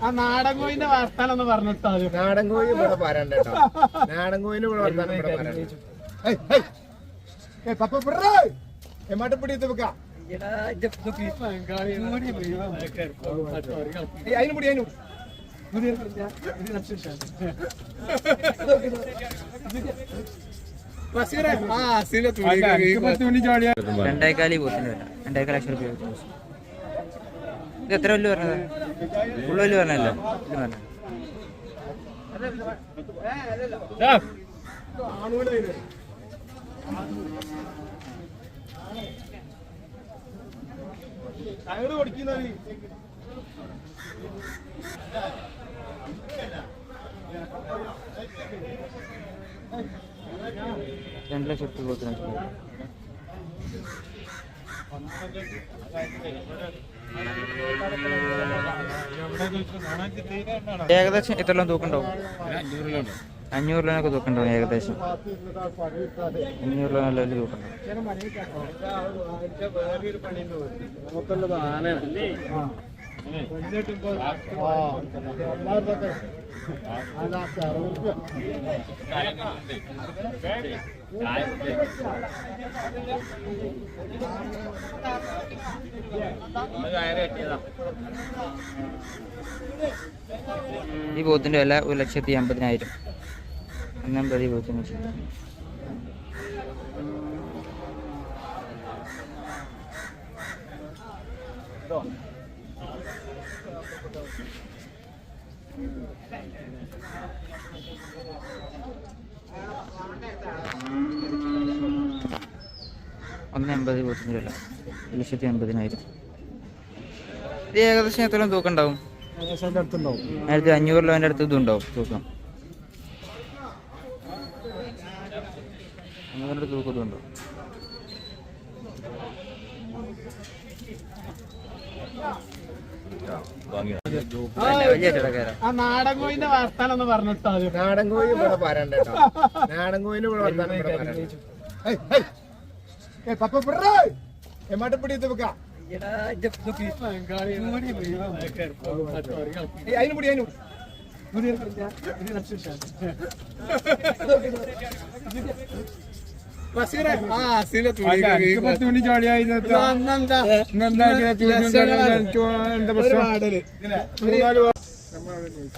ആ നാടൻ കോയിന്റെ വർത്താനം ഒന്ന് പറഞ്ഞിട്ടോ. നാടൻ കോഴി ഇവിടെ പറയണ്ട കേട്ടോ. നാടൻ കോയിന് ഇവിടെ വർത്താനം ഇവിടെ പറയണ്ട. മട്ടപ്പിടി വെക്കാം. അതിന് പിടി അതിനും രണ്ടേക്കാലി പോത്തിന് വരാം. 2.5 ലക്ഷം രൂപ. ഇത് എത്ര വല്ല് പറഞ്ഞത്? ഫുള്ള് വല്ല് പറഞ്ഞല്ലോ. ഇത് പറഞ്ഞ രണ്ട് ലക്ഷം പോത്തിന് ഏകദേശം എത്രയെല്ലാം തൂക്കുണ്ടാവും? 500 ലോനൊക്കെ തൂക്കുണ്ടാവും. ഏകദേശം 500 ലോനല്ല വലിയ തൂക്കുണ്ടാവും. ഈ പോത്തിന്റെ വില 1,80,000. 1,80,000 പോത്തിന്. $1,80,000 പോത്തിന്റെ വില 1,80,000. ഇത് ഏകദേശം എത്രയും തൂക്കം ഉണ്ടാവും? 500 ലോന്റെ അടുത്ത് ഇതുണ്ടാവും തൂക്കം. 500 തൂക്കം ഇതുണ്ടാവും. ആ നാടൻ കോയിന്റെ വർത്താനം ഒന്ന് പറഞ്ഞിട്ടോ. നാടൻ കോഴി ഇവിടെ പറയണ്ട കേട്ടോ. നാടൻ കോയിന് ഇവിടെ വർത്താനം ഇവിടെ പറയണ്ട. മട്ടപ്പിടി വെക്കാം. അതിന് പിടി അതിനും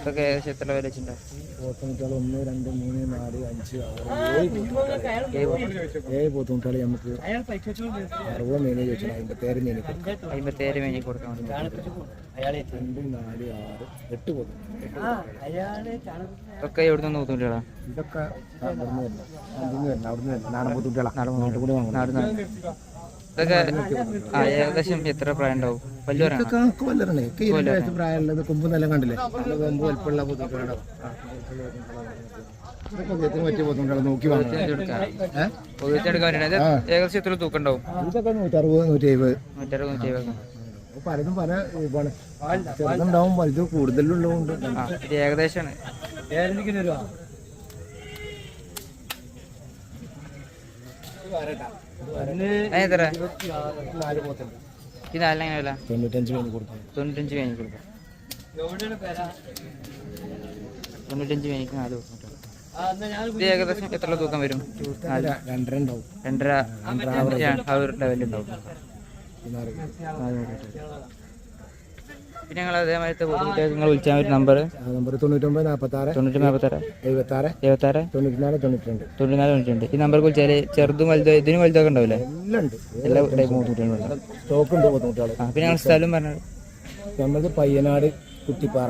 ഇതൊക്കെ ഏകദേശം എത്ര വില വെച്ചിട്ടുണ്ടാവും? 1, 2, 3, 4, 5, 6, 7 പോത്തുമുട്ടാളി നമുക്ക് 60 മീനെ ചോദിച്ചാൽ 57 മീനെ 57 മേനി കൊടുക്കാൻ വേണ്ടി. 2, 4, 6, 8 പോത്തും. ഇതൊക്കെ എവിടുന്ന് നോക്കുന്നില്ലടാ? ഇതൊക്കെ അവിടുന്ന് നാടൻ പോത്തുമുട്ടാളാ. നാട് ഇതൊക്കെ ഏകദേശം എത്ര പ്രായം ഉണ്ടാവും? പ്രായമുള്ളത് കൊമ്പ് നല്ല കണ്ടില്ലേ? കൊമ്പ് വലുപ്പമുള്ള പോത്തുമുട്ടാളാണ്. പറ്റിയ പോത്തുമുട്ടാളെ നോക്കി എടുക്കാൻ ഏകദേശം എത്ര തൂക്കം ഉണ്ടാവും? ഇതൊക്കെ 160, 170. 160, 170. പലതും പല രൂപമാണ്. ചെറുതുണ്ടാവും വലുത് കൂടുതലുള്ളതുകൊണ്ട്. ഇത് ഏകദേശമാണ്. എത്ര? ഈ 4 എങ്ങനെ വില? 95 മീൻ കൊടുക്കാം. 95 മേനി കൊടുക്കാം. 95 മേനിക്ക് 4 കൊടുക്കാം. ഇത് ഏകദേശം എത്ര തൂക്കം വരും? 2.5 ഉണ്ടാവും. 2.5 ലെവലുണ്ടാവും. പിന്നെ ഞങ്ങൾ അതേമാതിരത്തെ നിങ്ങൾ വിളിച്ചാൽ ഒരു നമ്പർ 99 46 76 76 94 92. ഈ നമ്പർ വിളിച്ചാൽ ചെറുതും വലുതും ഇതിനും വലുതൊക്കെ ഉണ്ടാവില്ലേ? എല്ലാം എല്ലാ ടൈപ്പ് പോത്തുകുട്ടികളും സ്റ്റോക്ക് ഉണ്ട് പോത്തുകുട്ടികൾ. പിന്നെ ഞങ്ങൾ സ്ഥലം പറഞ്ഞത് നമ്മളത് പയ്യനാട് കുറ്റിപ്പാറ.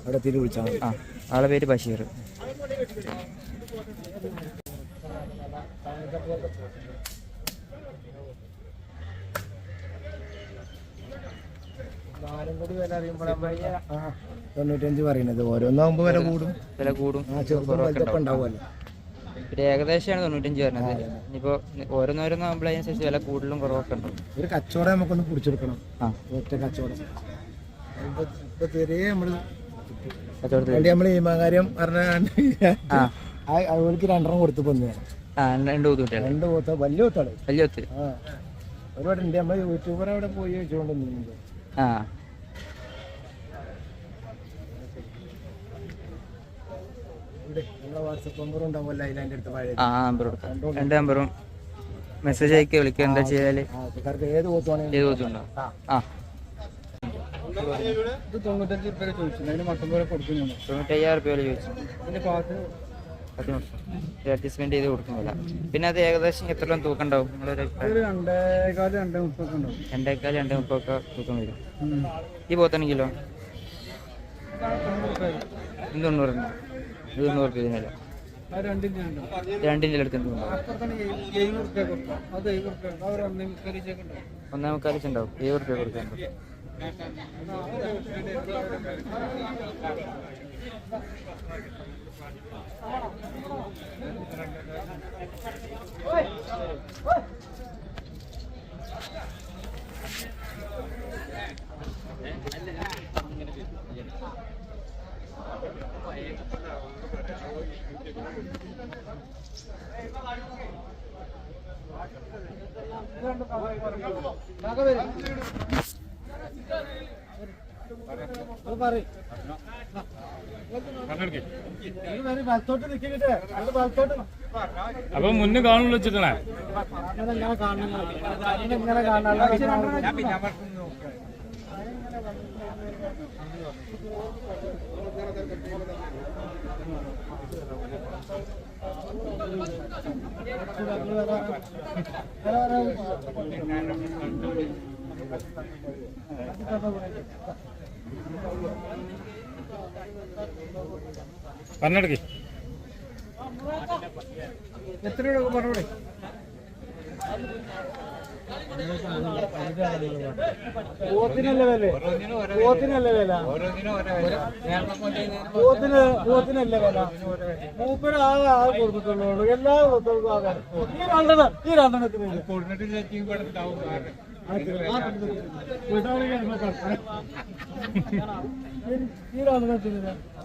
അവിടെ തിരി വിളിച്ചാൽ മതി. ആളെ പേര് ബഷീർ. നാലും കൂടി വില അറിയുമ്പോഴേ 95 പറയുന്നത്. ഓരോന്നാകുമ്പോ വില കൂടും. ഉണ്ടാവുമല്ലോ. പിന്നെ ഏകദേശമാണ് 95 വരുന്നത്. ഇനിയിപ്പോ ഓരോന്നോരോന്നാകുമ്പോൾ അതിനനുസരിച്ച് വില കൂടുതലും കുറവൊക്കെ ഉണ്ടാവും. ഒരു കച്ചവടം നമുക്കൊന്ന് പിടിച്ചെടുക്കണം. ഒറ്റ കച്ചവടം നമ്മള് ഈ കാര്യം പറഞ്ഞാണ്ട് അവർക്ക് 2 കൊടുത്ത് പൊന്നു. 2 പോത്ത്. വലിയ പോത്താണ്. വലിയ പോത്ത്. ഒരുപാട് ഉണ്ട്. നമ്മൾ യൂട്യൂബർ അവിടെ പോയി വെച്ചുകൊണ്ട് നിന്നുണ്ട്. ആ ഇവിടെ നമ്മളെ വാട്സപ്പ് നമ്പർ ഉണ്ടാവുമല്ലോ, അതിൻ്റെ അടുത്ത് പഴയ ആ നമ്പർ കൊടുക്കാം. 2 നമ്പറും മെസ്സേജ് അയക്കുക, വിളിക്കുക. എന്താ ചെയ്താല് ആൾക്കാർക്ക് ഏത് പോത്തുവാണെങ്കിൽ ഏത് പോത്തുണ്ടോ? ആ ഇത് 95 രൂപ ചോദിച്ചു. അതിന് മട്ടൻ പോലെ കൊടുക്കുന്നു. 95,000 രൂപ ചോദിച്ചു. അതിൻ്റെ ഭാഗത്ത് അഡ്ജസ്റ്റ്മെന്റ് ചെയ്ത് കൊടുക്കുന്നില്ല. പിന്നെ അത് ഏകദേശം എത്ര തൂക്കം ഉണ്ടാവും? നിങ്ങളൊരു 2.25 ഉണ്ടാവും. 2.25 2.30 തൂക്കം വരും. ഈ പോത്താണെങ്കിലോ 90 രൂപ ഇതിനല്ല. 2 എടുത്തിട്ടുണ്ടോ? 1.25 ഉണ്ടാവും. 7 രൂപ കൊടുക്കുന്നുണ്ട്. അപ്പൊ മുന്നേ കാണുള്ളൂ വെച്ചിട്ടാണ്. പറഞ്ഞെടുക്കി എത്ര രൂപ പറഞ്ഞൂടെ? പോത്തിനല്ലേ വില? പോത്തിനല്ലേ വില? പോത്തിനല്ലേ വില? മൂപ്പര് ആകെ കൊടുത്തിട്ടുള്ളൂ. എല്ലാ പോത്തുകൾക്കും ആകെ ഈ രണ്ടെണ്ണത്തിന് ഈ രണ്ടെണ്ണത്തിന്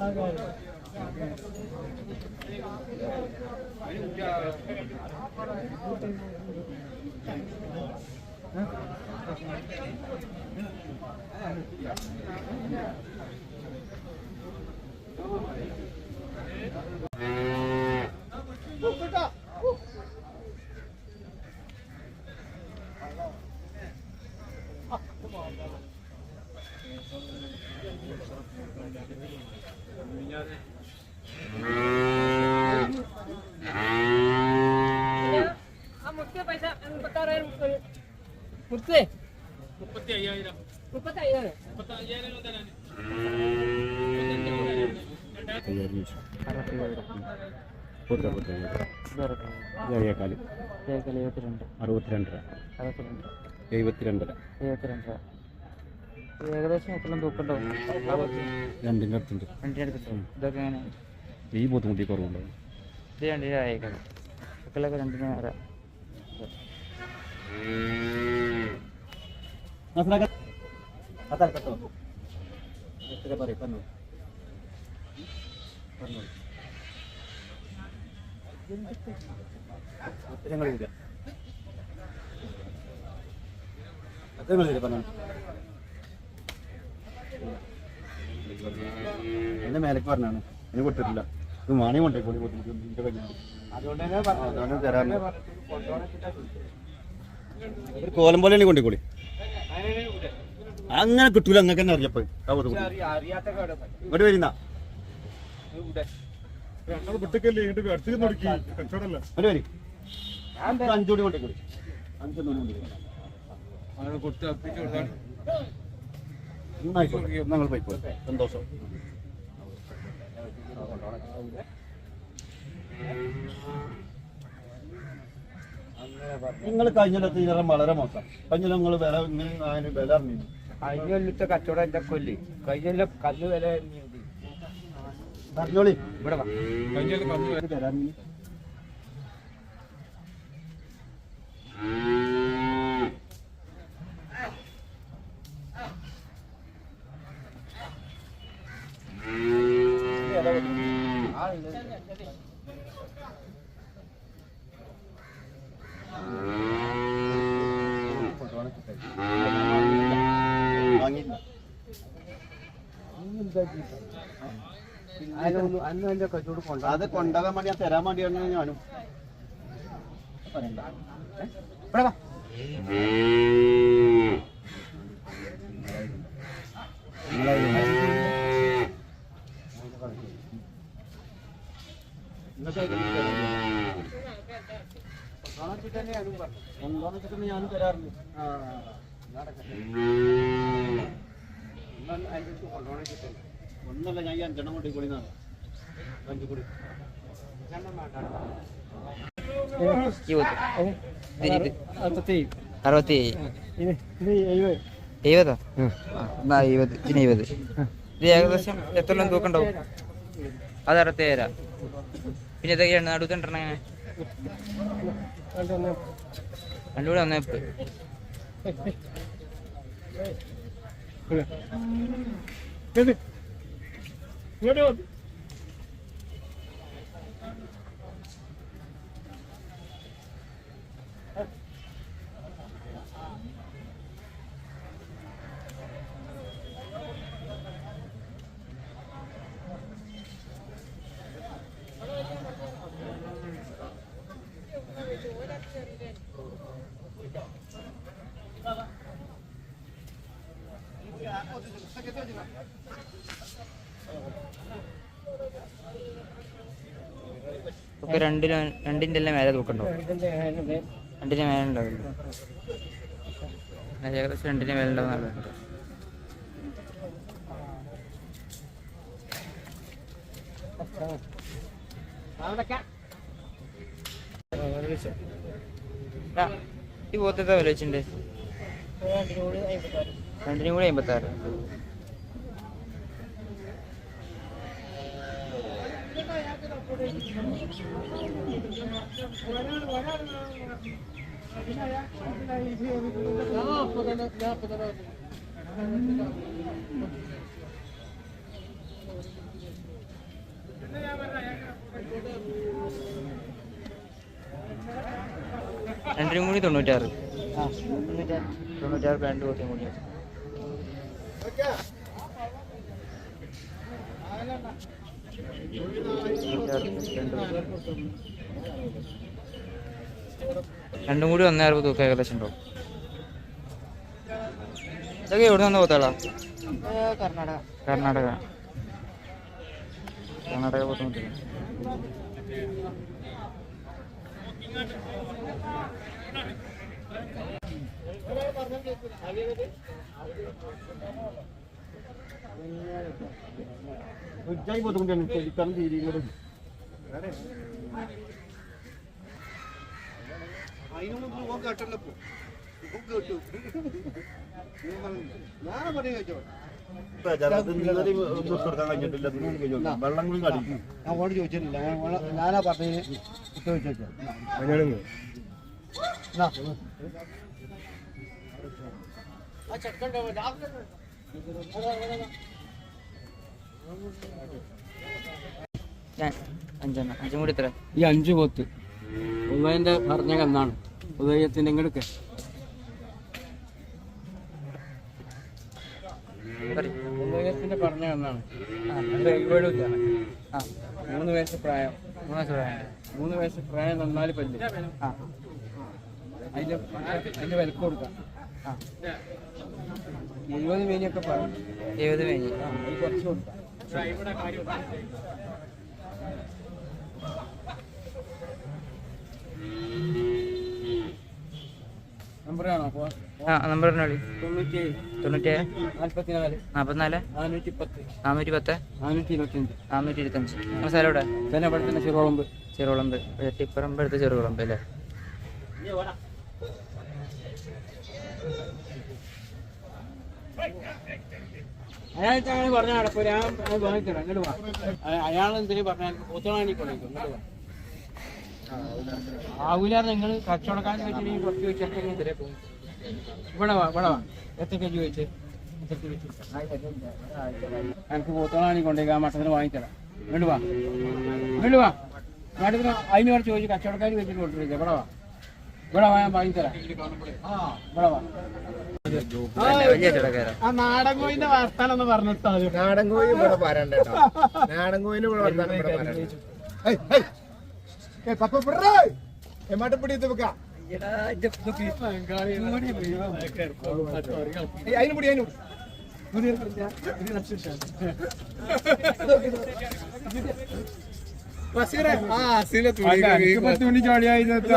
ആകെ ഏകദേശം എത്ര തൂക്കുണ്ടാവും? 2 അടുത്തുണ്ട്. 2 അടുത്തുണ്ട്. ഇതൊക്കെ എങ്ങനെ? ഈ ബുദ്ധിമുട്ടി കുറവുണ്ടാവും. ഇത് 2 ആയേക്കാം. മക്കളൊക്കെ 2 വരാം. എന്നെ മേലേക്ക് പറഞ്ഞാണ്, ഇനി കൊടുത്തിട്ടില്ല. ഇത് മാണി കൊണ്ടേ തരാറുണ്ട്. ഒരു കോലം പോലെ തന്നെ കൊണ്ടേക്കോളി. അങ്ങനെ കിട്ടൂല. അങ്ങനെ തന്നെ അറിയപ്പോ ഇങ്ങോട്ട് വരുന്ന വരി 5 കൂടി കൊണ്ടേക്കോളി. 5 ഞങ്ങൾ പോയിക്കോ. സന്തോഷം. നിങ്ങൾ കഴിഞ്ഞിടത്ത് ഇതിനെല്ലാം വളരെ മോശം. കഴിഞ്ഞ നിങ്ങൾ വില ഇങ്ങനെ വില അറിഞ്ഞു. കഴിഞ്ഞ കൊല്ലത്തെ കച്ചവടം എന്റെ കൊല്ലി. കഴിഞ്ഞ കൊല്ലം കല്ല് വില പറഞ്ഞോളി. ഇവിടെ തരാൻ അത് കൊണ്ടാകാൻ വേണ്ടി ഞാൻ തരാൻ വേണ്ടിയാണ് ഞാനും ഞാനും തരാറുണ്ട്. ഒന്നല്ല ഞാൻ ഈ 5 എണ്ണം കൊണ്ടുപോയി കൂടി 5 കൂടി ഈ പോത്ത് ഇതിന് 67 70 എന്നാ 70 ഇതിന് 70. ഇത് ഏകദേശം എത്ര തൂക്കണ്ടാവും? അത് 67. പിന്നെ ഇതൊക്കെയാണ് നടുത്തുണ്ടെണ്ണ എങ്ങനെ രണ്ടുകൂടെ 1 ഒക്കെ രണ്ടിൻ്റെ എല്ലാം മേലെ തൂക്കണ്ടാവും. 2ന്റെ മേലെ ഉണ്ടാവില്ല. ഏകദേശം 2ന്റെ മേലെ ഉണ്ടാവും. ഈ പോത്തത്തെ വില വെച്ചിട്ടുണ്ട് 2നും കൂടി 56. രണ്ടിനും കൂടി 96. 96 2 പോത്തും കൂടി. രണ്ടും കൂടി 160 തൂക്കം ഏകദേശം ഉണ്ടാവും. ഇതൊക്കെ എവിടെ നിന്ന് പോത്താളാ? കർണാടക പോത്തും. ഉജ്ജായി പോത്തുകൊണ്ടാണ് ചെടിക്കാരൻ തീരുന്നത്. അതിനൊന്നും കേട്ടല്ലോ. കേട്ടു ഞാൻ പറഞ്ഞു വെള്ളം കൂടി കടിക്കും. അങ്ങോട്ട് ചോദിച്ചിട്ടില്ല. ഞാനാ പറഞ്ഞതിന് ചോദിച്ചു. അഞ്ചും കൂടി എത്ര? ഈ 5 പോത്ത് ഉദയന്റെ പറഞ്ഞ കന്നാണ്. ഉദയത്തിന്റെ ഇങ്ങോട്ട് ഉദയത്തിന്റെ പറഞ്ഞ കന്നാണ്. 3 വയസ്സ് പ്രായം. 3 വയസ്സ് പ്രായം. നന്നാല് പല്ല്. അതിന്റെ വിലക്ക് കൊടുക്കാം. 70 മേനിയൊക്കെ പറയും. 70 മേനി കുറച്ച് കൊടുക്കാം. നമ്പറാണോ? നമ്പർ 97 94 44 410 410 425 425. നമ്മുടെ സ്ഥലം എവിടെ? തന്നെ അവിടെ തന്നെ ചെറുകുളമ്പ് വെട്ടിപ്പറമ്പ് എടുത്ത് ചെറുകുളമ്പ് അല്ലേ? അയാൾ പറഞ്ഞ നടപ്പോ ഞാൻ വാങ്ങിത്തരാം. ഇങ്ങോട്ട് വാ. അയാളെന്തിനും പറഞ്ഞാൽ പോത്തോളാണി കൊണ്ടിരിക്കും. ഇങ്ങോട്ട് വാ. ആവൂല. നിങ്ങൾ കച്ചവടക്കാരൻ വെച്ചിട്ട് കുറച്ച് വെച്ചിട്ട് തരേ പോകും. ഇവിടെ വാ. എത്ര കെ ജി വെച്ച് എനിക്ക് പോത്തോളാണി കൊണ്ടേക്ക് ആ മട്ടത്തിന് വാങ്ങിത്തരാം. ഇങ്ങോട്ട് വാ. നാട്ടിൽ അതിന് കുറച്ച് ചോദിച്ചു കച്ചവടക്കാർ വെച്ചിട്ട് കൊടുത്തിരിക്കുക. ഇവിടെ വാ. ഇവിടെ വാ, ഞാൻ വാങ്ങിത്തരാം. ഇവിടെ വാ. വലിയ ചടക്കാരാ. ആ നാടൻ കോഴിന്റെ വർത്താനം ഒന്ന് പറഞ്ഞിട്ടോ. നാടൻ കോഴി ഇവിടെ പറയണ്ട കേട്ടോ. നാടൻ കോഴിന് ഇവിടെ വർത്താനം ഇവിടെ പറയണ്ട. പപ്പ പിടറേ എമാട്ട് പിടിയത് വെക്ക അതിന് പിടി അതിന് തുണി ചാടിയായി എന്താ